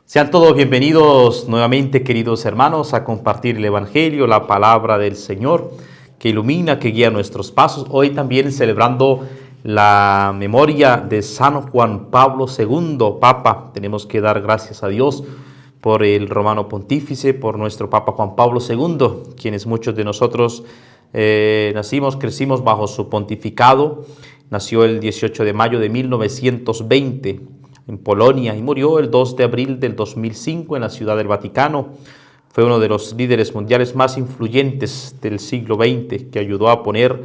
Sean todos bienvenidos nuevamente, queridos hermanos, a compartir el Evangelio, la palabra del Señor, que ilumina, que guía nuestros pasos. Hoy también celebrando la memoria de San Juan Pablo II, Papa. Tenemos que dar gracias a Dios por el romano pontífice, por nuestro Papa Juan Pablo II, quienes muchos de nosotros crecimos bajo su pontificado. Nació el 18 de mayo de 1920 en Polonia y murió el 2 de abril del 2005 en la Ciudad del Vaticano. Fue uno de los líderes mundiales más influyentes del siglo XX, que ayudó a poner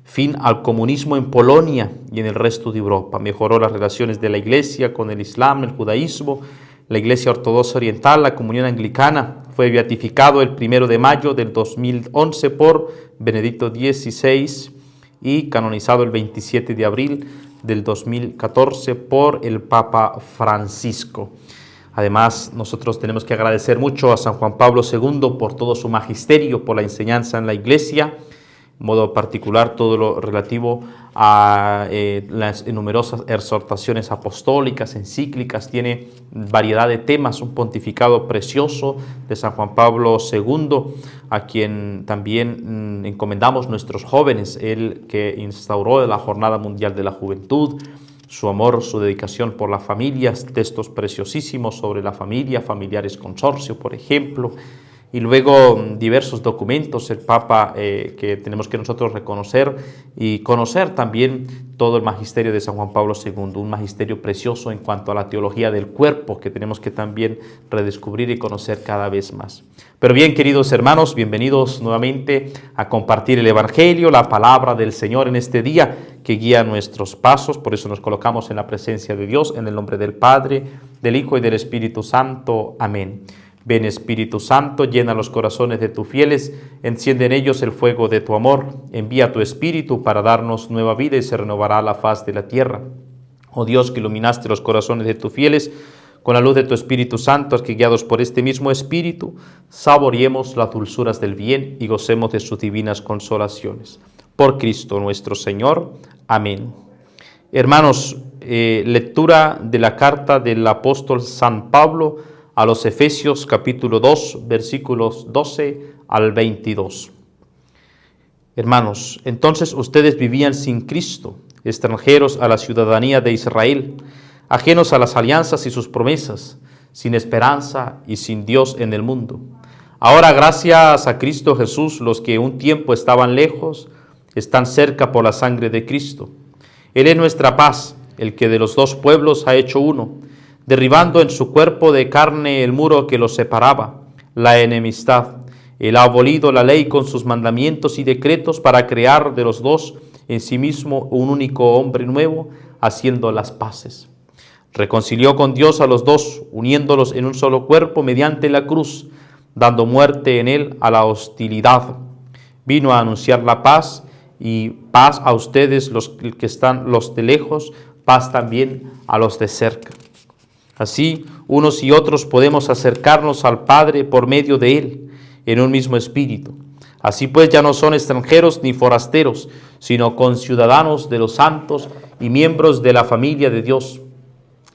fin al comunismo en Polonia y en el resto de Europa. Mejoró las relaciones de la Iglesia con el Islam, el judaísmo, la Iglesia Ortodoxa Oriental, la Comunión Anglicana. Fue beatificado el 1 de mayo del 2011 por Benedicto XVI y canonizado el 27 de abril del 2014 por el Papa Francisco. Además, nosotros tenemos que agradecer mucho a San Juan Pablo II por todo su magisterio, por la enseñanza en la Iglesia, en modo particular todo lo relativo a las numerosas exhortaciones apostólicas, encíclicas. Tiene variedad de temas, un pontificado precioso de San Juan Pablo II, a quien también encomendamos nuestros jóvenes, él que instauró la Jornada Mundial de la Juventud, su amor, su dedicación por las familias, textos preciosísimos sobre la familia, Familiares Consorcio, por ejemplo, y luego diversos documentos, el Papa que tenemos que nosotros reconocer y conocer también todo el magisterio de San Juan Pablo II, un magisterio precioso en cuanto a la teología del cuerpo que tenemos que también redescubrir y conocer cada vez más. Pero bien, queridos hermanos, bienvenidos nuevamente a compartir el Evangelio, la palabra del Señor en este día que guía nuestros pasos. Por eso nos colocamos en la presencia de Dios, en el nombre del Padre, del Hijo y del Espíritu Santo. Amén. Ven, Espíritu Santo, llena los corazones de tus fieles, enciende en ellos el fuego de tu amor. Envía tu Espíritu para darnos nueva vida y se renovará la faz de la tierra. Oh Dios, que iluminaste los corazones de tus fieles con la luz de tu Espíritu Santo, que guiados por este mismo Espíritu, saboreemos las dulzuras del bien y gocemos de sus divinas consolaciones. Por Cristo nuestro Señor. Amén. Hermanos, lectura de la carta del apóstol San Pablo a los Efesios, capítulo 2, versículos 12 al 22. Hermanos, entonces ustedes vivían sin Cristo, extranjeros a la ciudadanía de Israel, ajenos a las alianzas y sus promesas, sin esperanza y sin Dios en el mundo. Ahora, gracias a Cristo Jesús, los que un tiempo estaban lejos, están cerca por la sangre de Cristo. Él es nuestra paz, el que de los dos pueblos ha hecho uno, derribando en su cuerpo de carne el muro que los separaba, la enemistad. Él ha abolido la ley con sus mandamientos y decretos para crear de los dos en sí mismo un único hombre nuevo, haciendo las paces. Reconcilió con Dios a los dos, uniéndolos en un solo cuerpo mediante la cruz, dando muerte en él a la hostilidad. Vino a anunciar la paz, y paz a ustedes los que están los de lejos, paz también a los de cerca. Así, unos y otros podemos acercarnos al Padre por medio de Él, en un mismo espíritu. Así pues, ya no son extranjeros ni forasteros, sino conciudadanos de los santos y miembros de la familia de Dios.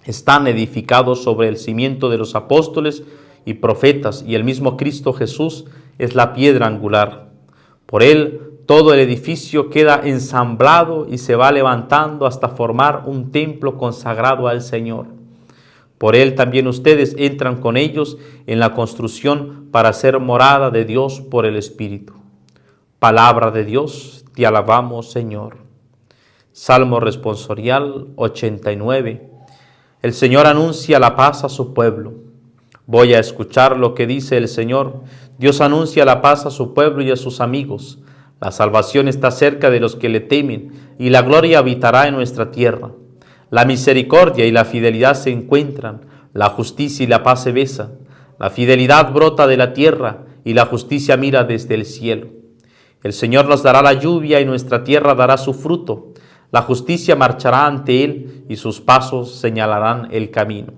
Están edificados sobre el cimiento de los apóstoles y profetas, y el mismo Cristo Jesús es la piedra angular. Por Él, todo el edificio queda ensamblado y se va levantando hasta formar un templo consagrado al Señor. Por Él también ustedes entran con ellos en la construcción para ser morada de Dios por el Espíritu. Palabra de Dios, te alabamos, Señor. Salmo responsorial 89. El Señor anuncia la paz a su pueblo. Voy a escuchar lo que dice el Señor. Dios anuncia la paz a su pueblo y a sus amigos. La salvación está cerca de los que le temen, y la gloria habitará en nuestra tierra. La misericordia y la fidelidad se encuentran, la justicia y la paz se besan. La fidelidad brota de la tierra y la justicia mira desde el cielo. El Señor nos dará la lluvia y nuestra tierra dará su fruto. La justicia marchará ante Él y sus pasos señalarán el camino.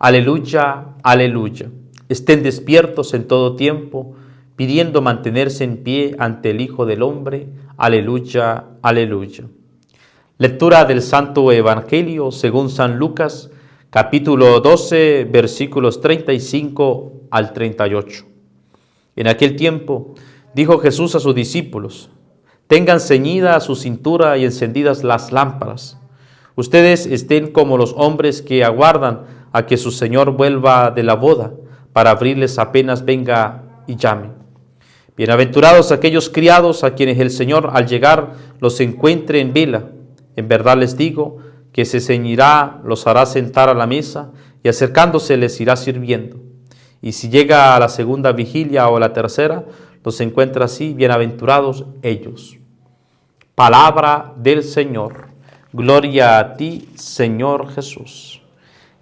Aleluya, aleluya. Estén despiertos en todo tiempo, pidiendo mantenerse en pie ante el Hijo del Hombre. Aleluya, aleluya. Lectura del Santo Evangelio según San Lucas, capítulo 12, versículos 35 al 38. En aquel tiempo dijo Jesús a sus discípulos: tengan ceñida a su cintura y encendidas las lámparas. Ustedes estén como los hombres que aguardan a que su Señor vuelva de la boda, para abrirles apenas venga y llame. Bienaventurados aquellos criados a quienes el Señor al llegar los encuentre en vela. En verdad les digo que se ceñirá, los hará sentar a la mesa y acercándose les irá sirviendo. Y si llega a la segunda vigilia o a la tercera, los encuentra así, bienaventurados ellos. Palabra del Señor. Gloria a ti, Señor Jesús.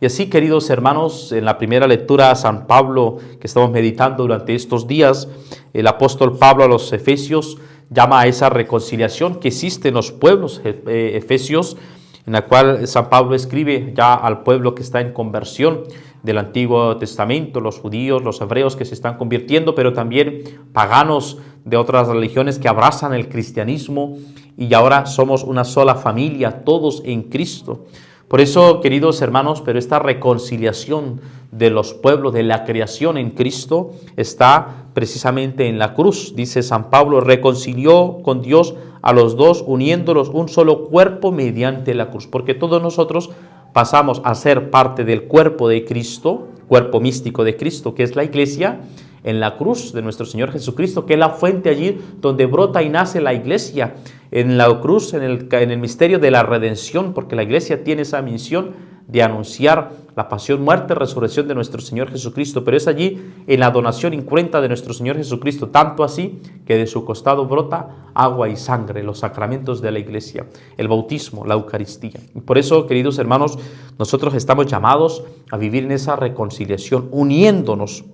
Y así, queridos hermanos, en la primera lectura a San Pablo que estamos meditando durante estos días, el apóstol Pablo a los Efesios llama a esa reconciliación que existe en los pueblos efesios, en la cual San Pablo escribe ya al pueblo que está en conversión del Antiguo Testamento, los judíos, los hebreos que se están convirtiendo, pero también paganos de otras religiones que abrazan el cristianismo y ahora somos una sola familia, todos en Cristo. Por eso, queridos hermanos, pero esta reconciliación de los pueblos, de la creación en Cristo, está precisamente en la cruz. Dice San Pablo, reconcilió con Dios a los dos, uniéndolos un solo cuerpo mediante la cruz. Porque todos nosotros pasamos a ser parte del cuerpo de Cristo, cuerpo místico de Cristo, que es la iglesia, en la cruz de nuestro Señor Jesucristo, que es la fuente allí donde brota y nace la iglesia, en la cruz, en el misterio de la redención, porque la iglesia tiene esa misión de anunciar la pasión, muerte, resurrección de nuestro Señor Jesucristo, pero es allí en la donación incruenta de nuestro Señor Jesucristo, tanto así que de su costado brota agua y sangre, los sacramentos de la iglesia, el bautismo, la Eucaristía. Y por eso, queridos hermanos, nosotros estamos llamados a vivir en esa reconciliación, uniéndonos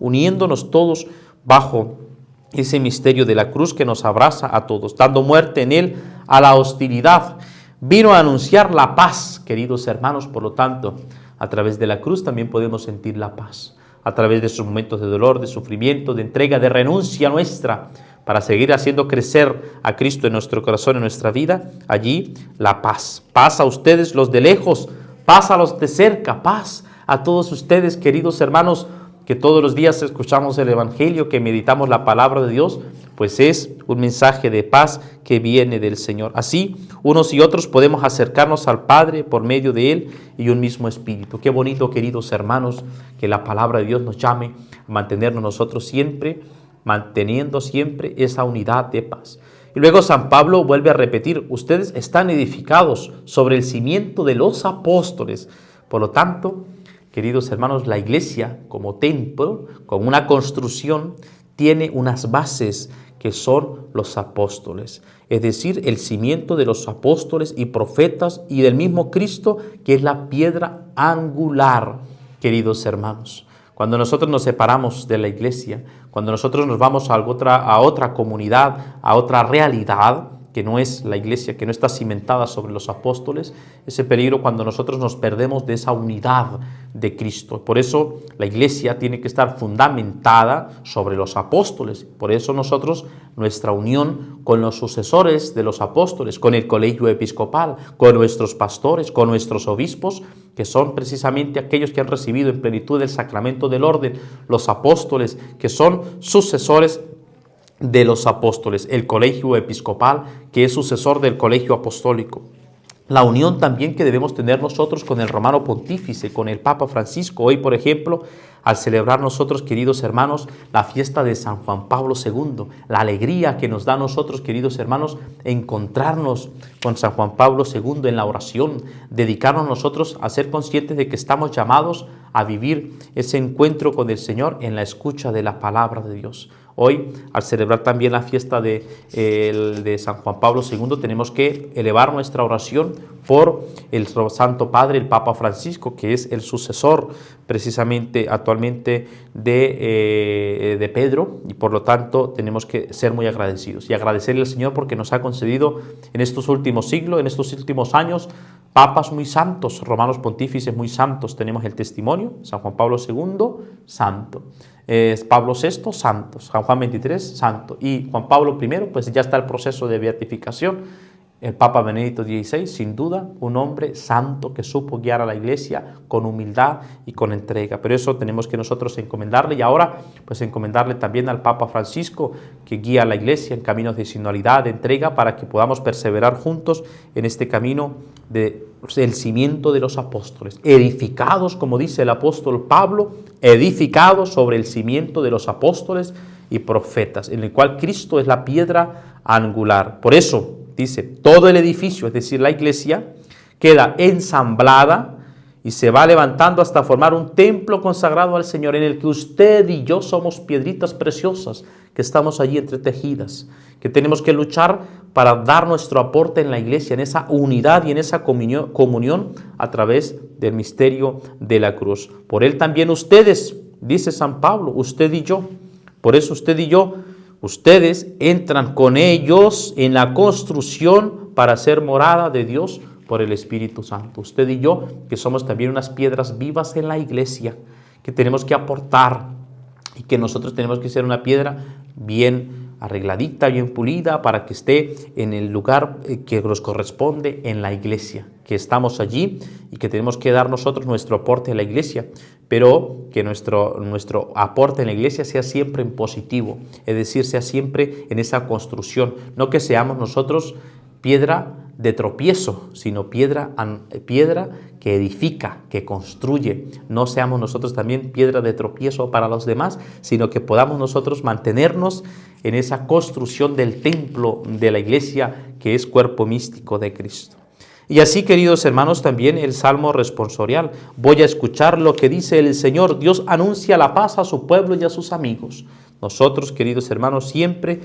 todos bajo ese misterio de la cruz que nos abraza a todos, dando muerte en él a la hostilidad. Vino a anunciar la paz, queridos hermanos, por lo tanto, a través de la cruz también podemos sentir la paz, a través de sus momentos de dolor, de sufrimiento, de entrega, de renuncia nuestra, para seguir haciendo crecer a Cristo en nuestro corazón, en nuestra vida, allí la paz. Paz a ustedes los de lejos, paz a los de cerca, paz a todos ustedes, queridos hermanos, que todos los días escuchamos el Evangelio, que meditamos la palabra de Dios, pues es un mensaje de paz que viene del Señor. Así, unos y otros podemos acercarnos al Padre por medio de Él y un mismo Espíritu. Qué bonito, queridos hermanos, que la palabra de Dios nos llame a mantenernos nosotros siempre, manteniendo siempre esa unidad de paz. Y luego San Pablo vuelve a repetir, ustedes están edificados sobre el cimiento de los apóstoles. Por lo tanto, queridos hermanos, la iglesia como templo, como una construcción, tiene unas bases que son los apóstoles, es decir, el cimiento de los apóstoles y profetas y del mismo Cristo, que es la piedra angular, queridos hermanos. Cuando nosotros nos separamos de la iglesia, cuando nosotros nos vamos a otra comunidad, a otra realidad, que no es la iglesia, que no está cimentada sobre los apóstoles, ese peligro cuando nosotros nos perdemos de esa unidad de Cristo. Por eso la iglesia tiene que estar fundamentada sobre los apóstoles. Por eso nosotros, nuestra unión con los sucesores de los apóstoles, con el colegio episcopal, con nuestros pastores, con nuestros obispos, que son precisamente aquellos que han recibido en plenitud el sacramento del orden, los apóstoles, que son sucesores de los apóstoles, el colegio episcopal, que es sucesor del colegio apostólico. La unión también que debemos tener nosotros con el romano pontífice, con el Papa Francisco. Hoy, por ejemplo, al celebrar nosotros, queridos hermanos, la fiesta de San Juan Pablo II, la alegría que nos da a nosotros, queridos hermanos, encontrarnos con San Juan Pablo II en la oración, dedicarnos nosotros a ser conscientes de que estamos llamados a vivir ese encuentro con el Señor en la escucha de la palabra de Dios. Hoy, al celebrar también la fiesta de San Juan Pablo II, tenemos que elevar nuestra oración por el Santo Padre, el Papa Francisco, que es el sucesor precisamente actualmente de Pedro, y por lo tanto tenemos que ser muy agradecidos y agradecerle al Señor porque nos ha concedido en estos últimos siglos, en estos últimos años, papas muy santos, romanos pontífices muy santos. Tenemos el testimonio, San Juan Pablo II, santo. Pablo VI, santo. San Juan XXIII, santo. Y Juan Pablo I, pues ya está el proceso de beatificación. El Papa Benedicto XVI, sin duda, un hombre santo que supo guiar a la Iglesia con humildad y con entrega. Pero eso tenemos que nosotros encomendarle, y ahora pues encomendarle también al Papa Francisco, que guía a la Iglesia en caminos de sinodalidad, de entrega, para que podamos perseverar juntos en este camino del cimiento de los apóstoles, edificados, como dice el apóstol Pablo, edificados sobre el cimiento de los apóstoles y profetas, en el cual Cristo es la piedra angular. Por eso dice, todo el edificio, es decir, la Iglesia, queda ensamblada y se va levantando hasta formar un templo consagrado al Señor, en el que usted y yo somos piedritas preciosas, que estamos allí entretejidas, que tenemos que luchar para dar nuestro aporte en la Iglesia, en esa unidad y en esa comunión a través del misterio de la cruz. Por él también ustedes, dice San Pablo, usted y yo, por eso usted y yo, ustedes entran con ellos en la construcción para ser morada de Dios por el Espíritu Santo. Usted y yo, que somos también unas piedras vivas en la Iglesia, que tenemos que aportar y que nosotros tenemos que ser una piedra bien arregladita, bien pulida, para que esté en el lugar que nos corresponde en la Iglesia, que estamos allí y que tenemos que dar nosotros nuestro aporte a la Iglesia, pero que nuestro aporte en la Iglesia sea siempre en positivo, es decir, sea siempre en esa construcción, no que seamos nosotros piedra de tropiezo, sino piedra que edifica, que construye. No seamos nosotros también piedra de tropiezo para los demás, sino que podamos nosotros mantenernos en esa construcción del templo de la Iglesia, que es cuerpo místico de Cristo. Y así, queridos hermanos, también el Salmo responsorial. Voy a escuchar lo que dice el Señor. Dios anuncia la paz a su pueblo y a sus amigos. Nosotros, queridos hermanos, siempre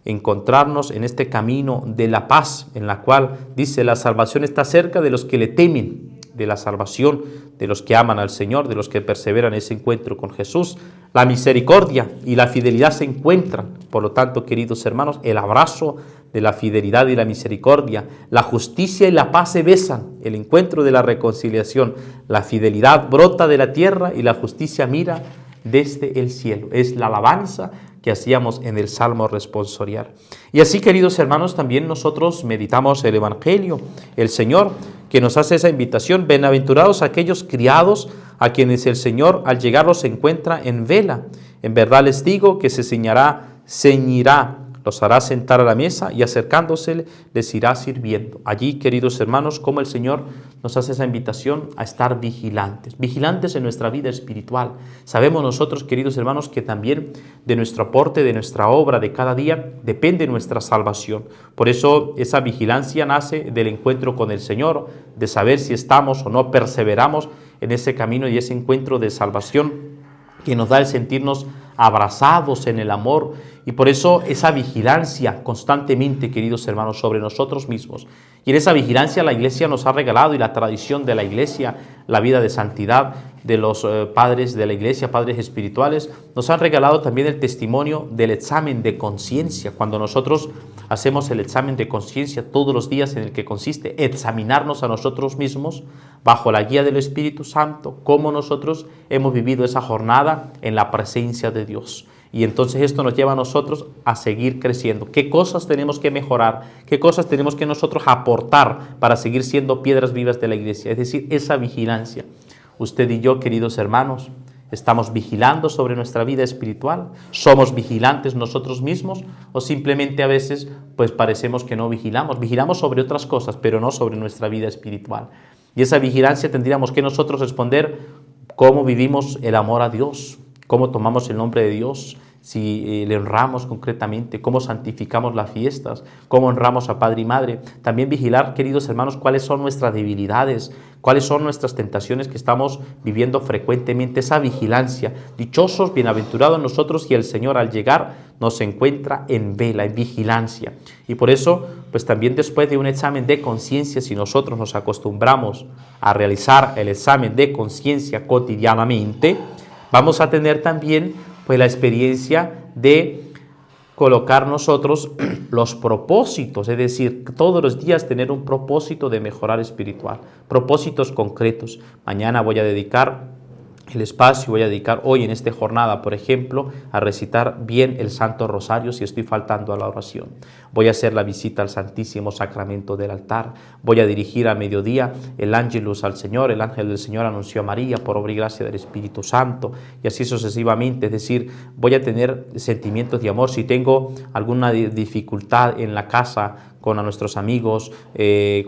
encontrarnos en este camino de la paz, en la cual dice la salvación está cerca de los que le temen, de la salvación de los que aman al Señor, de los que perseveran en ese encuentro con Jesús. La misericordia y la fidelidad se encuentran. Por lo tanto, queridos hermanos, el abrazo de la fidelidad y la misericordia, la justicia y la paz se besan, el encuentro de la reconciliación. La fidelidad brota de la tierra y la justicia mira desde el cielo. Es la alabanza que hacíamos en el Salmo responsorial. Y así, queridos hermanos, también nosotros meditamos el Evangelio, el Señor, que nos hace esa invitación: bienaventurados aquellos criados a quienes el Señor al llegar los encuentra en vela. En verdad les digo que se ceñirá, los hará sentar a la mesa y acercándose les irá sirviendo. Allí, queridos hermanos, como el Señor nos hace esa invitación a estar vigilantes, vigilantes en nuestra vida espiritual. Sabemos nosotros, queridos hermanos, que también de nuestro aporte, de nuestra obra de cada día, depende nuestra salvación. Por eso esa vigilancia nace del encuentro con el Señor, de saber si estamos o no perseveramos en ese camino y ese encuentro de salvación que nos da el sentirnos abrazados en el amor. Y por eso esa vigilancia constantemente, queridos hermanos, sobre nosotros mismos. Y en esa vigilancia la Iglesia nos ha regalado, y la tradición de la Iglesia, la vida de santidad de los padres de la Iglesia, padres espirituales, nos han regalado también el testimonio del examen de conciencia. Cuando nosotros hacemos el examen de conciencia todos los días, en el que consiste examinarnos a nosotros mismos bajo la guía del Espíritu Santo, cómo nosotros hemos vivido esa jornada en la presencia de Dios. Y entonces esto nos lleva a nosotros a seguir creciendo. ¿Qué cosas tenemos que mejorar? ¿Qué cosas tenemos que nosotros aportar para seguir siendo piedras vivas de la Iglesia? Es decir, esa vigilancia. Usted y yo, queridos hermanos, ¿estamos vigilando sobre nuestra vida espiritual? ¿Somos vigilantes nosotros mismos? ¿O simplemente a veces pues parecemos que no vigilamos? Vigilamos sobre otras cosas, pero no sobre nuestra vida espiritual. Y esa vigilancia tendríamos que nosotros responder cómo vivimos el amor a Dios, cómo tomamos el nombre de Dios, si le honramos concretamente, cómo santificamos las fiestas, cómo honramos a Padre y Madre. También vigilar, queridos hermanos, cuáles son nuestras debilidades, cuáles son nuestras tentaciones que estamos viviendo frecuentemente. Esa vigilancia. Dichosos, bienaventurados nosotros, y el Señor al llegar nos encuentra en vela, en vigilancia. Y por eso, pues también después de un examen de conciencia, si nosotros nos acostumbramos a realizar el examen de conciencia cotidianamente, vamos a tener también pues la experiencia de colocar nosotros los propósitos, es decir, todos los días tener un propósito de mejorar espiritual, propósitos concretos. Mañana voy a dedicar el espacio voy a dedicar hoy en esta jornada, por ejemplo, a recitar bien el Santo Rosario si estoy faltando a la oración. Voy a hacer la visita al Santísimo Sacramento del altar. Voy a dirigir a mediodía el Ángelus al Señor. El ángel del Señor anunció a María por obra y gracia del Espíritu Santo, y así sucesivamente. Es decir, voy a tener sentimientos de amor. Si tengo alguna dificultad en la casa, con a nuestros amigos,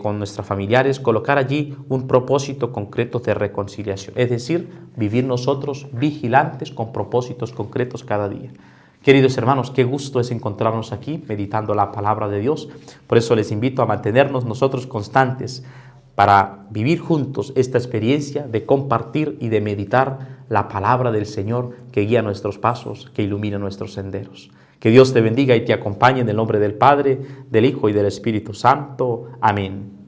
con nuestros familiares, colocar allí un propósito concreto de reconciliación. Es decir, vivir nosotros vigilantes con propósitos concretos cada día. Queridos hermanos, qué gusto es encontrarnos aquí meditando la palabra de Dios. Por eso les invito a mantenernos nosotros constantes para vivir juntos esta experiencia de compartir y de meditar la palabra del Señor que guía nuestros pasos, que ilumina nuestros senderos. Que Dios te bendiga y te acompañe en el nombre del Padre, del Hijo y del Espíritu Santo. Amén.